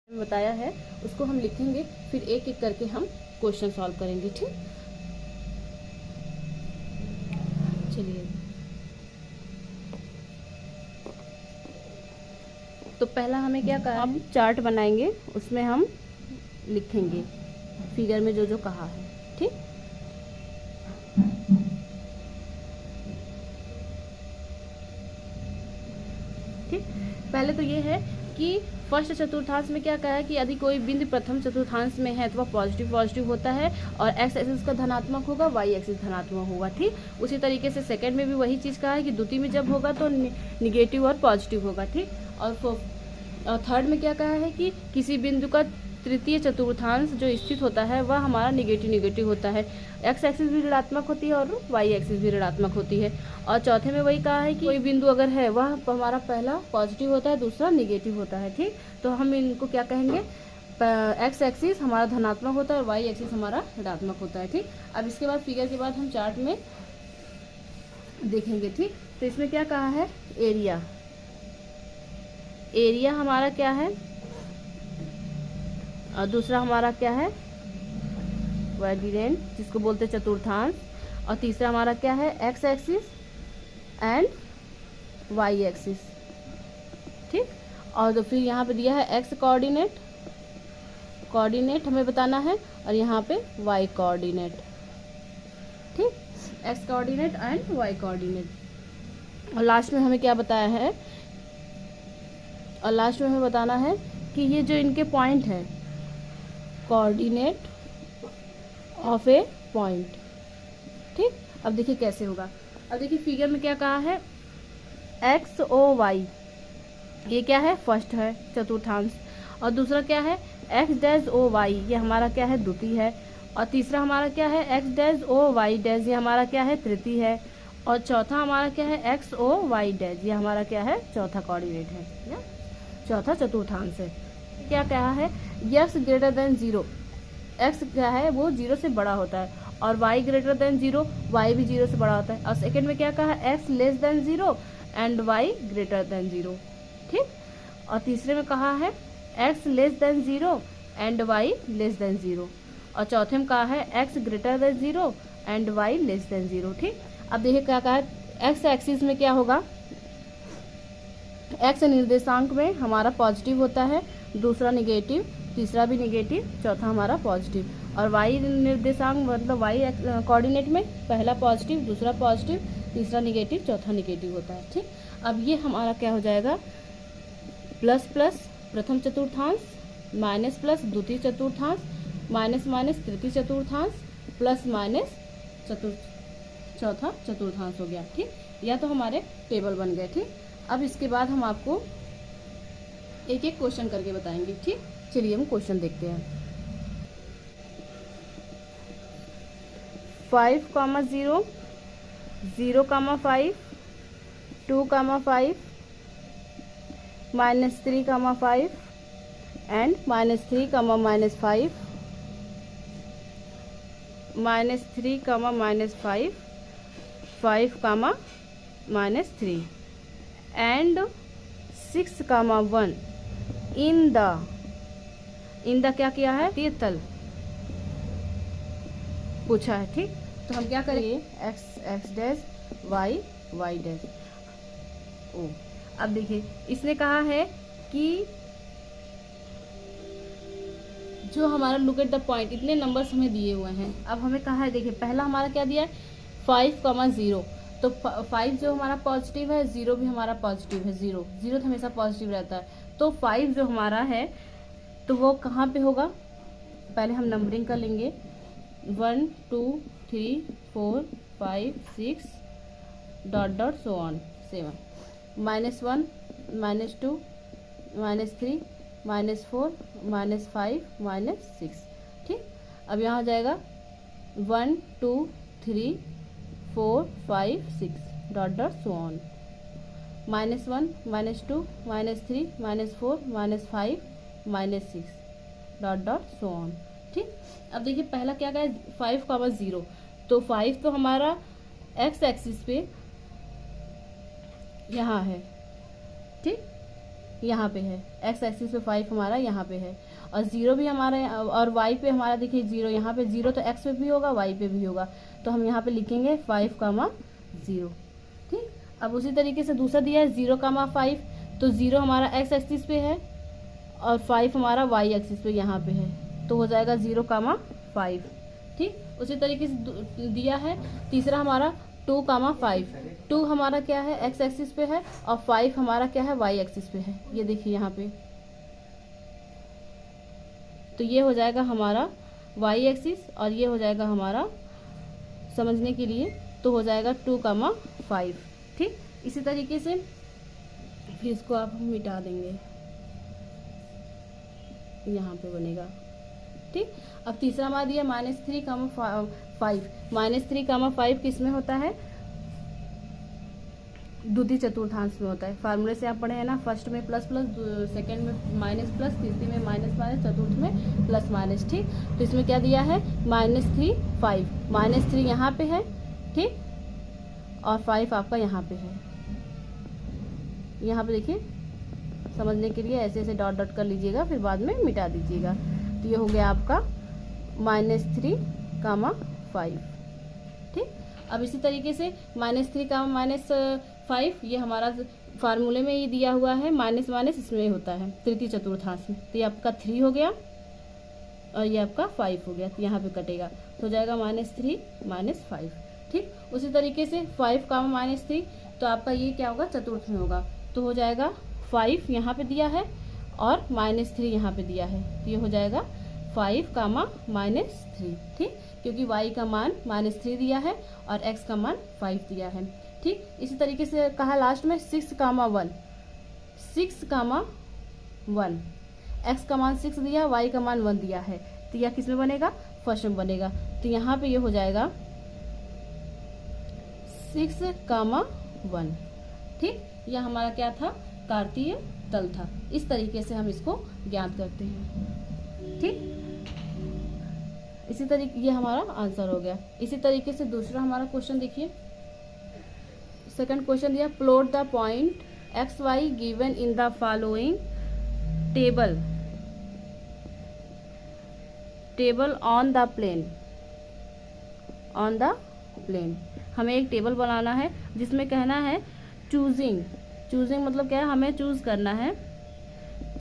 बताया है उसको हम लिखेंगे, फिर एक एक करके हम क्वेश्चन सॉल्व करेंगे। ठीक, चलिए। तो पहला हमें क्या कहा, हम चार्ट बनाएंगे, उसमें हम लिखेंगे फिगर में जो जो कहा है। ठीक, ठीक। पहले तो ये है कि फर्स्ट चतुर्थांश में क्या कहा है कि यदि कोई बिंदु प्रथम चतुर्थांश में है तो वह पॉजिटिव होता है और एक्स एक्सिस का धनात्मक होगा, वाई एक्सिस धनात्मक होगा। ठीक, उसी तरीके से सेकंड में भी वही चीज़ कहा है कि द्वितीय में जब होगा तो निगेटिव और पॉजिटिव होगा। ठीक, और थर्ड में क्या कहा है कि किसी बिंदु का तृतीय चतुर्थांश जो स्थित होता है वह हमारा निगेटिव होता है, एक्स एक्सिस भी ऋणात्मक होती है और वाई एक्सिस भी ऋणात्मक होती है। और चौथे में वही कहा है कि कोई बिंदु अगर है वह हमारा पहला पॉजिटिव होता है, दूसरा निगेटिव होता है। ठीक, तो हम इनको क्या कहेंगे, एक्स एक्सिस हमारा धनात्मक होता है और वाई एक्सिस हमारा ऋणात्मक होता है। ठीक, अब इसके बाद फिगर के बाद हम चार्ट में देखेंगे। ठीक, तो इसमें क्या कहा है, एरिया हमारा क्या है और दूसरा हमारा क्या है, क्वाड्रेंट जिसको बोलते हैं चतुर्थांश, और तीसरा हमारा क्या है, x axis and y axis. ठीक, और तो फिर यहाँ पे दिया है एक्स कोऑर्डिनेट हमें बताना है और यहाँ पे वाई कोऑर्डिनेट। ठीक, x coordinate and y coordinate. और लास्ट में हमें क्या बताया है, और लास्ट में हमें बताना है कि ये जो इनके पॉइंट है, कोऑर्डिनेट ऑफ ए पॉइंट। ठीक, अब देखिए कैसे होगा। अब देखिए फिगर में क्या कहा है, एक्स ओ वाई, ये क्या है, फर्स्ट है चतुर्थांश, और दूसरा क्या है, एक्स डैश ओ वाई, ये हमारा क्या है, द्वितीय है, और तीसरा हमारा क्या है, x dash O y dash, ये हमारा क्या है, तृतीय है, और चौथा हमारा क्या है, एक्स ओ वाई डैश, ये हमारा क्या है, चौथा कोऑर्डिनेट है या चौथा चतुर्थांश है। क्या कहा है, एक्स ग्रेटर देन 0, एक्स क्या है वो 0 से बड़ा होता है, और वाई ग्रेटर देन 0, वाई भी 0 से बड़ा होता है। और सेकंड में क्या कहा, x less than 0 and y greater than 0। ठीक, और तीसरे में कहा है x less than 0 and y less than 0, और चौथे में कहा है x greater than 0 and y less than 0। ठीक, अब देखिए क्या कहा है, एक्स एक्सिस में क्या होगा, एक्स निर्देशांक में हमारा पॉजिटिव होता है, दूसरा निगेटिव, तीसरा भी निगेटिव, चौथा हमारा पॉजिटिव, और वाई निर्देशांक मतलब वाई कोऑर्डिनेट में पहला पॉजिटिव, दूसरा पॉजिटिव, तीसरा निगेटिव, चौथा निगेटिव होता है। ठीक, अब ये हमारा क्या हो जाएगा, प्लस प्लस प्रथम चतुर्थांश, माइनस प्लस द्वितीय चतुर्थांश, माइनस माइनस तृतीय चतुर्थांश, प्लस माइनस चौथा चतुर्थांश हो गया। ठीक, या तो हमारे टेबल बन गए। ठीक, अब इसके बाद हम आपको एक एक क्वेश्चन करके बताएंगे। ठीक, चलिए हम क्वेश्चन देखते हैं। 5, 0, 0, 5, 2, 5, -3, 5 एंड -3, -5, -3, -5, 5, -3 एंड 6, 1 इन द क्या किया है, तल पूछा है। ठीक, तो हम क्या करेंगे, x dash y dash O. अब देखिए इसने कहा है कि जो हमारा लुक एट द पॉइंट, इतने नंबर्स हमें दिए हुए हैं। अब हमें कहा है, देखिए पहला हमारा क्या दिया है, 5, 0, तो 5 जो हमारा पॉजिटिव है, 0 भी हमारा पॉजिटिव है, 0 तो हमेशा पॉजिटिव रहता है, तो 5 जो हमारा है तो वो कहाँ पे होगा, पहले हम नंबरिंग कर लेंगे, 1 2 3 4 5 6 डॉट सो ऑन 7, -1 -2 -3 -4 -5 -6। ठीक, अब यहाँ हो जाएगा 1 2 3 4 5 6 dot so on, -1 -2 -3 -4 -5 -6 dot so on. ठीक, अब देखिए पहला क्या है, 5, 0, तो 5 तो हमारा एक्स एक्सिस पे यहाँ है। ठीक, यहाँ पे है, एक्स एक्सिस पे 5 हमारा यहाँ पे है, और 0 भी हमारा, और वाई पे हमारा देखिए 0, यहाँ पे 0 तो एक्स पे भी होगा वाई पे भी होगा, तो हम यहाँ पे लिखेंगे 5,0। ठीक, अब उसी तरीके से दूसरा दिया है 0,5, तो 0 हमारा एक्स एक्सिस पे है और 5 हमारा वाई एक्सिस पे यहाँ पे है, तो हो जाएगा 0,5। ठीक, उसी तरीके से दिया है तीसरा हमारा 2,5, 2 हमारा क्या है एक्स एक्सिस पे है और 5 हमारा क्या है वाई एक्सिस पे है, ये देखिए यहाँ पे, तो ये हो जाएगा हमारा वाई एक्सिस और ये हो जाएगा हमारा, समझने के लिए तो हो जाएगा 2,5। ठीक, इसी तरीके से फिर इसको आप हम मिटा देंगे, यहाँ पे बनेगा। ठीक, अब तीसरा हमारा दिया -3,5, -3,5 किस में होता है, द्वितीय चतुर्थांश में होता है। फार्मूले से आप पढ़े हैं ना, फर्स्ट में प्लस प्लस, सेकंड में माइनस प्लस, तीसरे में माइनस माइनस, चतुर्थ में प्लस माइनस। ठीक, तो इसमें क्या दिया है -3,5, -3 यहाँ पे है, ठीक, और 5 आपका यहाँ पे है। यहाँ पे देखिए, समझने के लिए ऐसे ऐसे डॉट डॉट कर लीजिएगा, फिर बाद में मिटा दीजिएगा। तो ये हो गया आपका -3,5। ठीक, अब इसी तरीके से -3,-5 ये हमारा फार्मूले में ये दिया हुआ है, माइनस माइनस इसमें होता है तृतीय चतुर्थांश में, तो ये आपका 3 हो गया और ये आपका 5 हो गया, तो यहाँ पे कटेगा, तो हो जाएगा -3 -5। ठीक, उसी तरीके से 5,-3, तो आपका ये क्या होगा, चतुर्थ में होगा, तो हो जाएगा 5 यहाँ पे दिया है और -3 यहाँ पे दिया है, तो ये हो जाएगा 5,-3। ठीक, क्योंकि y का मान -3 दिया है और x का मान 5 दिया है। ठीक, इसी तरीके से कहा लास्ट में 6,1, 6,1, x का मान 6 दिया, y का मान 1 दिया है, तो यह किस में बनेगा, फर्स्ट में बनेगा, तो यहाँ पे ये हो जाएगा 6,1। ठीक, यह हमारा क्या था, कार्तीय तल था। इस तरीके से हम इसको ज्ञात करते हैं। ठीक, इसी तरीके ये हमारा आंसर हो गया। इसी तरीके से दूसरा हमारा क्वेश्चन देखिए, सेकंड क्वेश्चन दिया, plot the point x y given in the following table on the plane. हमें एक टेबल बनाना है जिसमें कहना है चूजिंग मतलब क्या है, हमें चूज करना है,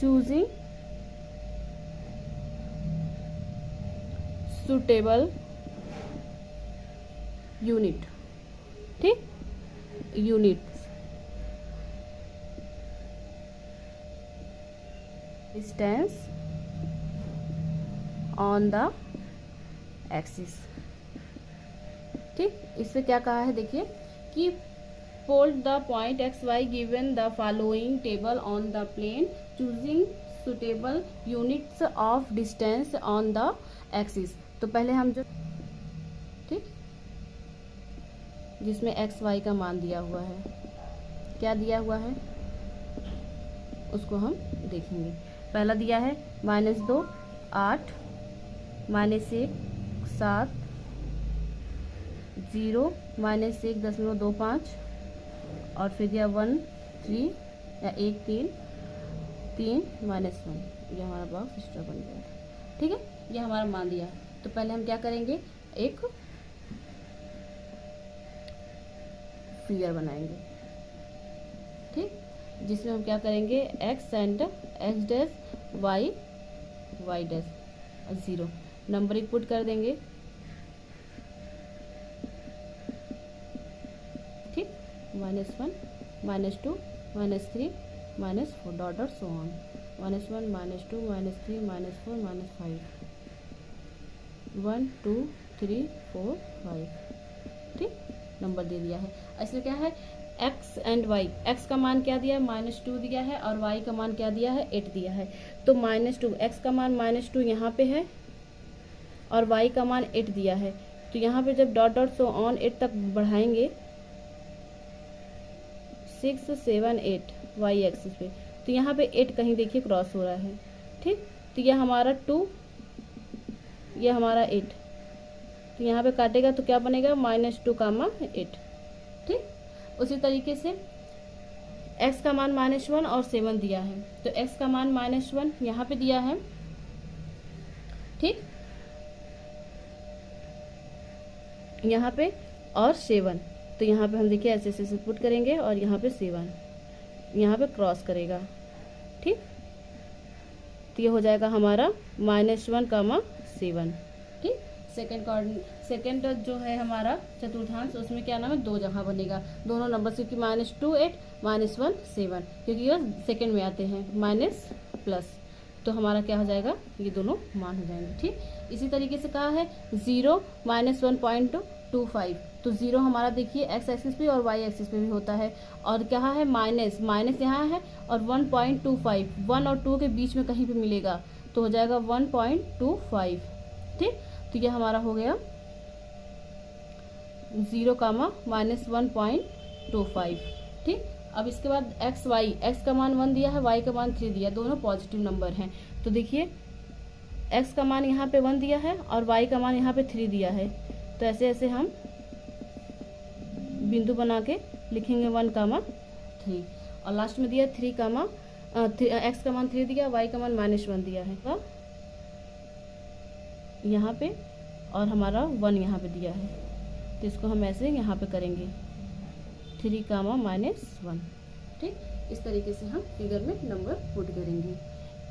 चूजिंग सुटेबल यूनिट। ठीक, units, distance on the axis. ठीक, इससे क्या कहा है देखिए कि fold the point x y given the following table on the plane, choosing suitable units of distance on the axis. तो पहले हम जो, ठीक, जिसमें एक्स वाई का मान दिया हुआ है, क्या दिया हुआ है उसको हम देखेंगे। पहला दिया है -2, 8, -1, 7, 0, -1.25 और फिर दिया 1, 3 या 1, 3, 3, -1। ये हमारा बॉक्स एक्स्ट्रा बन गया। ठीक है, ये हमारा मान दिया। तो पहले हम क्या करेंगे, एक फिगर बनाएंगे। ठीक, जिसमें हम क्या करेंगे, x and x dash, y dash, 0 numbering put कर देंगे। ठीक, -1, -2, -3, -4 डॉट डॉट सो ऑन, -1, -2, -3, -4, -5, 1, 2, 3, 4, 5। ठीक, नंबर दे दिया है। इसमें क्या है, x एंड y, x का मान क्या दिया है, -2 दिया है और y का मान क्या दिया है, 8 दिया है। तो -2, x का मान -2 यहाँ पे है और y का मान 8 दिया है। तो यहाँ पे जब डॉट डॉट सो ऑन 8 तक बढ़ाएंगे, 6, 7, 8 y एक्सिस पे, तो यहाँ पे 8 कहीं देखिए क्रॉस हो रहा है। ठीक, तो यह हमारा 2, यह हमारा 8, तो यहाँ पे काटेगा तो क्या बनेगा, -2, 8। ठीक, उसी तरीके से x का मान -1 और 7 दिया है, तो x का मान -1 यहाँ पे दिया है, ठीक, यहाँ पे, और 7, तो यहाँ पे हम देखिए ऐसे ऐसे पुट करेंगे और यहाँ पे 7 यहाँ पे क्रॉस करेगा, ठीक, तो ये हो जाएगा हमारा -1, 7, ठीक। सेकेंड जो है हमारा चतुर्थांश, उसमें क्या नाम है, 2 जगह बनेगा दोनों नंबर से, क्योंकि -2 8 -1 7, क्योंकि ये सेकेंड में आते हैं माइनस प्लस, तो हमारा क्या हो जाएगा, ये दोनों मान हो जाएंगे, ठीक। इसी तरीके से कहा है 0 -1.25, तो 0 हमारा देखिए x एक्सिस पे और y एक्सिस पे भी होता है, और क्या है माइनस यहाँ है, और 1.25 1 और 2 के बीच में कहीं पे मिलेगा, तो हो जाएगा 1.25, ठीक। तो ये हमारा हो गया 0, -1.25, ठीक। अब इसके बाद x का मान 1 दिया है, y का मान 3 दिया, दोनों पॉजिटिव नंबर हैं, तो देखिए x का मान यहाँ पे 1 दिया है और y का मान यहाँ पे 3 दिया है, तो ऐसे ऐसे हम बिंदु बना के लिखेंगे 1, 3, और लास्ट में दिया 3, x का मान 3 दिया, y का मान -1 दिया है, तो यहाँ पे, और हमारा 1 यहाँ पे दिया है, तो इसको हम ऐसे यहाँ पे करेंगे 3, -1, ठीक। इस तरीके से हम फिगर में नंबर पुट करेंगे,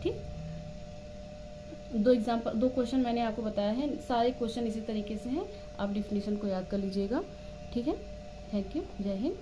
ठीक। 2 क्वेश्चन मैंने आपको बताया है, सारे क्वेश्चन इसी तरीके से हैं, आप डेफिनेशन को याद कर लीजिएगा, ठीक है। थैंक यू, जय हिंद।